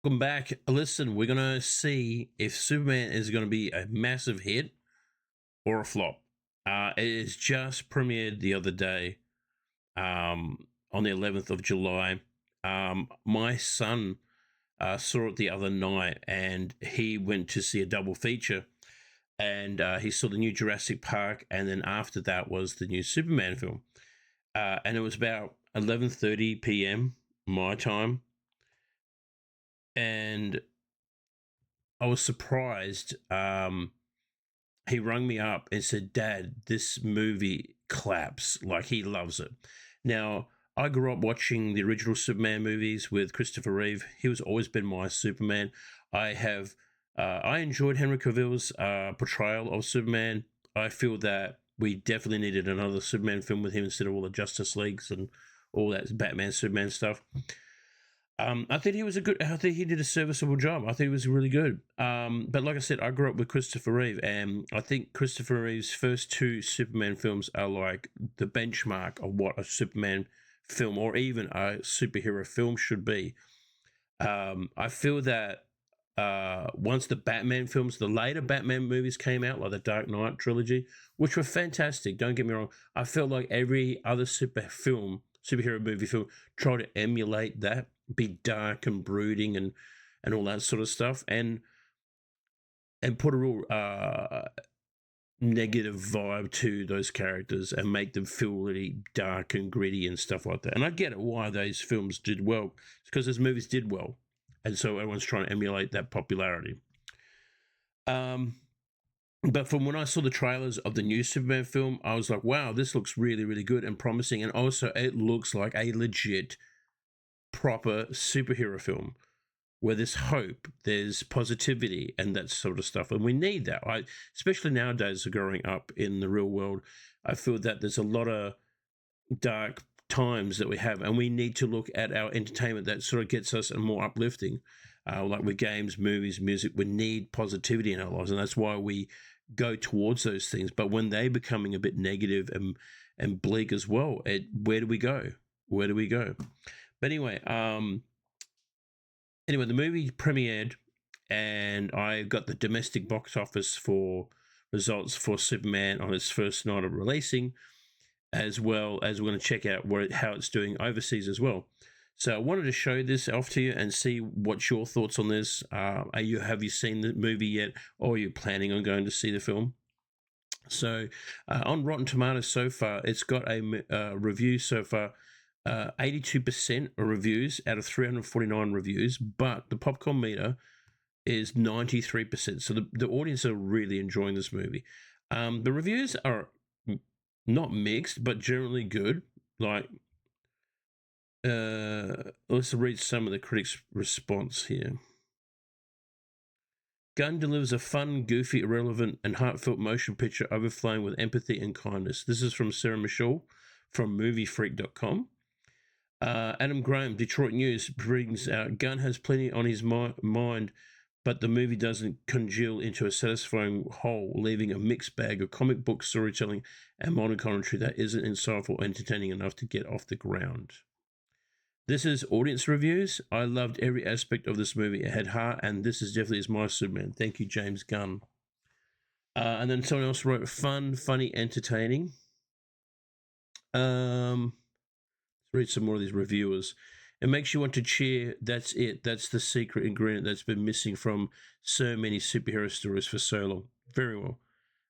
Welcome back. Listen, we're gonna see if Superman is gonna be a massive hit or a flop. It is just premiered the other day, on the 11th of July. My son saw it the other night, and he went to see a double feature. And he saw the new Jurassic Park, and then after that was the new Superman film. And it was about 11:30 p.m. my time, and I was surprised. He rung me up and said, "Dad, this movie claps. Like, he loves it." Now, I grew up watching the original Superman movies with Christopher Reeve. He was always been my Superman. I enjoyed Henry Cavill's portrayal of Superman. I feel that we definitely needed another Superman film with him instead of all the Justice Leagues and all that Batman, Superman stuff. I think he was a good. I think he did a serviceable job. I think he was really good. But like I said, I grew up with Christopher Reeve, and I think Christopher Reeve's first two Superman films are like the benchmark of what a Superman film or even a superhero film should be. I feel that once the Batman films, the later Batman movies came out, like the Dark Knight trilogy, which were fantastic. Don't get me wrong. I felt like every other superhero movie film, tried to emulate that, be dark and brooding and all that sort of stuff, and put a real negative vibe to those characters and make them feel really dark and gritty and stuff like that. And I get it why those films did well. It's because those movies did well, and so everyone's trying to emulate that popularity. But from when I saw the trailers of the new Superman film, I was like, wow, this looks really, really good and promising. And also, it looks like a legit, proper superhero film where there's hope, there's positivity, and that sort of stuff. And we need that. Especially nowadays, growing up in the real world, I feel that there's a lot of dark times that we have, and we need to look at our entertainment that sort of gets us and more uplifting. Like with games, movies, music, we need positivity in our lives, and that's why we go towards those things. But when they're becoming a bit negative and bleak as well, where do we go? Where do we go? But anyway, the movie premiered, and I got the domestic box office for results for Superman on its first night of releasing, as well as we're going to check out how it's doing overseas as well. So I wanted to show this off to you and see what's your thoughts on this. Have you seen the movie yet, or are you planning on going to see the film? So on Rotten Tomatoes so far, it's got a review so far, 82% reviews out of 349 reviews, but the popcorn meter is 93%. So the audience are really enjoying this movie. The reviews are not mixed, but generally good. Like, let's read some of the critics' response here. Gunn delivers a fun, goofy, irrelevant, and heartfelt motion picture overflowing with empathy and kindness. This is from Sarah Michelle from MovieFreak.com. Adam Graham, Detroit News, brings out Gunn has plenty on his mind, but the movie doesn't congeal into a satisfying whole, leaving a mixed bag of comic book storytelling and modern commentary that isn't insightful or entertaining enough to get off the ground. This is audience reviews. I loved every aspect of this movie. It had heart, and this is definitely my Superman. Thank you, James Gunn. And then someone else wrote, fun, funny, entertaining. Let's read some more of these reviewers. It makes you want to cheer. That's it. That's the secret ingredient that's been missing from so many superhero stories for so long. Very well.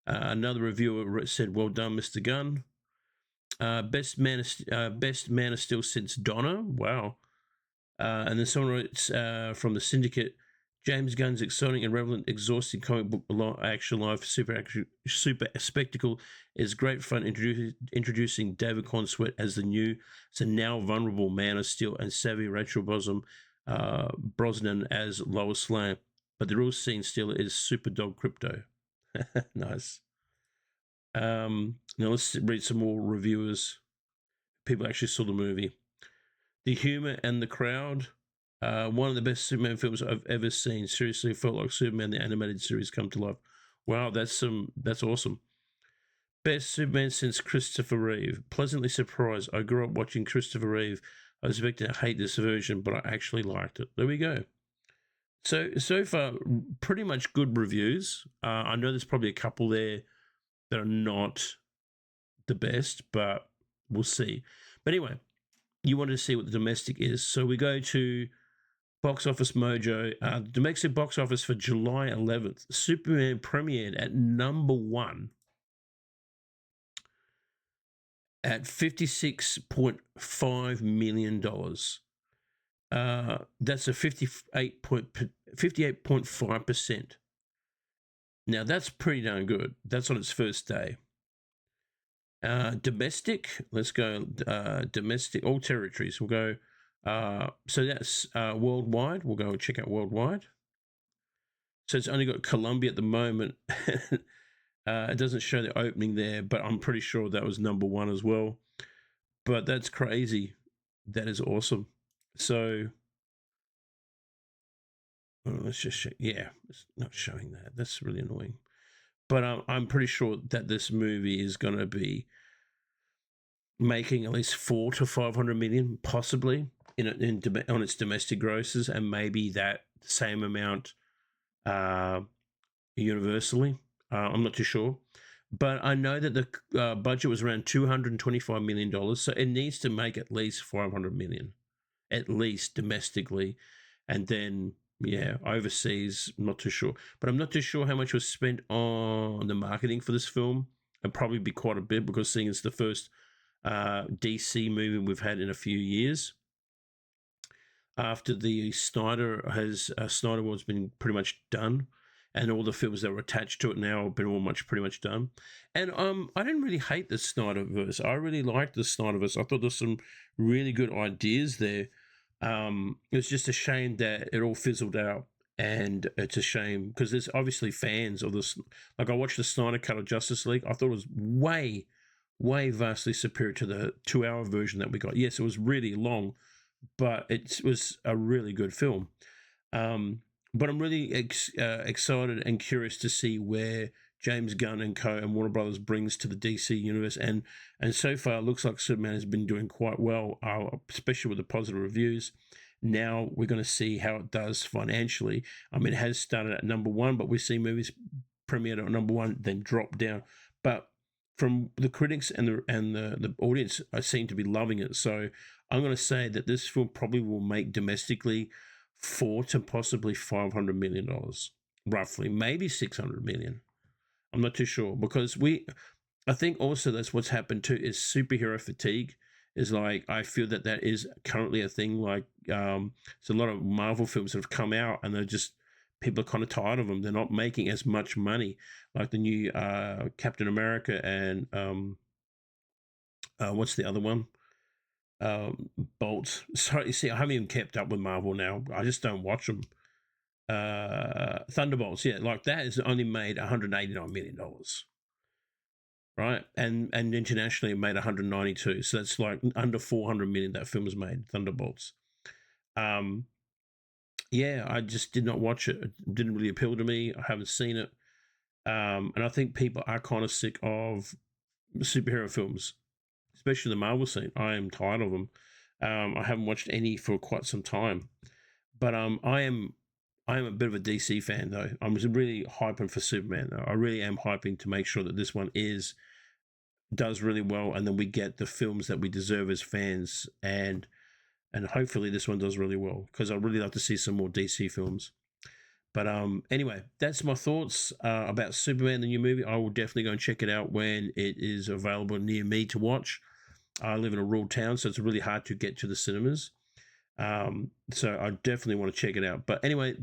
Another reviewer said, well done, Mr. Gunn. Best Man of Steel since Donna. Wow. And then someone writes from the Syndicate, James Gunn's exciting and relevant, exhausting comic book action life super spectacle is great fun. Introducing David Cornsweet as the now vulnerable Man of Steel, and savvy Rachel Brosnan as Lois Lane. But the real scene stealer is Super Dog Crypto. Nice. Now let's read some more reviewers. People actually saw the movie. The humor and the crowd. One of the best Superman films I've ever seen. Seriously, felt like Superman the animated series come to life. Wow, that's awesome. Best Superman since Christopher Reeve. Pleasantly surprised. I grew up watching Christopher Reeve. I was expecting to hate this version, but I actually liked it. There we go. So far, pretty much good reviews. I know there's probably a couple there that are not the best, but we'll see. But anyway, you wanted to see what the domestic is, so we go to Box Office Mojo. The domestic box office for July 11th, Superman premiered at number 1 at $56.5 million. That's a 58.5%. Now that's pretty darn good. That's on its first day. Domestic, let's go domestic, all territories. We'll go, so that's worldwide. We'll go and check out worldwide. So it's only got Colombia at the moment. It doesn't show the opening there, but I'm pretty sure that was number 1 as well. But that's crazy. That is awesome. So let's just check. Yeah, it's not showing that. That's really annoying. But I'm pretty sure that this movie is going to be making at least 400 to 500 million, possibly on its domestic grosses, and maybe that same amount universally. I'm not too sure, but I know that the budget was around $225 million, so it needs to make at least 500 million, at least domestically, and then overseas. I'm not too sure, but I'm not too sure how much was spent on the marketing for this film. It'd probably be quite a bit, because seeing it's the first DC movie we've had in a few years. After the Snyder Wars been pretty much done, and all the films that were attached to it now have been pretty much done. And I didn't really hate the Snyderverse. I really liked the Snyderverse. I thought there's some really good ideas there. It was just a shame that it all fizzled out, and it's a shame because there's obviously fans of this. Like, I watched the Snyder Cut of Justice League. I thought it was way vastly superior to the 2-hour version that we got. Yes, it was really long, but it was a really good film. But I'm really excited and curious to see where James Gunn and co. and Warner Brothers brings to the DC universe. And so far, it looks like Superman has been doing quite well, especially with the positive reviews. Now we're going to see how it does financially. I mean, it has started at number 1, but we see movies premiered at number 1, then drop down. But from the critics and the audience, I seem to be loving it. So I'm going to say that this film probably will make domestically $400 to possibly $500 million, roughly, maybe 600 million. I'm not too sure, because I think also that's what's happened too, is superhero fatigue. Is like, I feel that is currently a thing. Like, there's a lot of Marvel films that have come out, and they're just, people are kind of tired of them. They're not making as much money, like the new Captain America and what's the other one? Bolt. Sorry, you see, I haven't even kept up with Marvel now. I just don't watch them. Thunderbolts, yeah, like that has only made $189 million, right? And internationally, it made 192. So that's like under 400 million that film was made. Thunderbolts. Yeah, I just did not watch it. It didn't really appeal to me. I haven't seen it. And I think people are kind of sick of superhero films, especially the Marvel scene. I am tired of them. I haven't watched any for quite some time. But I am a bit of a DC fan, though. I'm really hyping for Superman, though. I really am hyping to make sure that this one does really well, and then we get the films that we deserve as fans, and hopefully this one does really well, because I'd really like to see some more DC films. But anyway, that's my thoughts about Superman, the new movie. I will definitely go and check it out when it is available near me to watch. I live in a rural town, so it's really hard to get to the cinemas. So I definitely want to check it out. But anyway,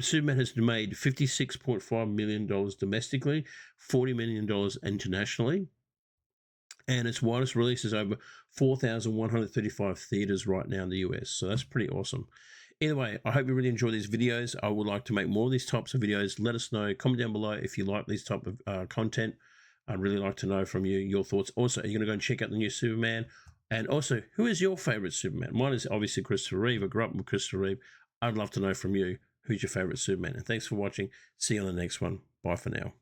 Superman has made $56.5 million domestically, $40 million internationally, and its widest release is over 4,135 theaters right now in the US. So that's pretty awesome. Either way, I hope you really enjoy these videos. I would like to make more of these types of videos. Let us know. Comment down below if you like these type of content. I'd really like to know from you your thoughts. Also, are you going to go and check out the new Superman? And also, who is your favorite Superman? Mine is obviously Christopher Reeve. I grew up with Christopher Reeve. I'd love to know from you who's your favorite Superman. And thanks for watching. See you on the next one. Bye for now.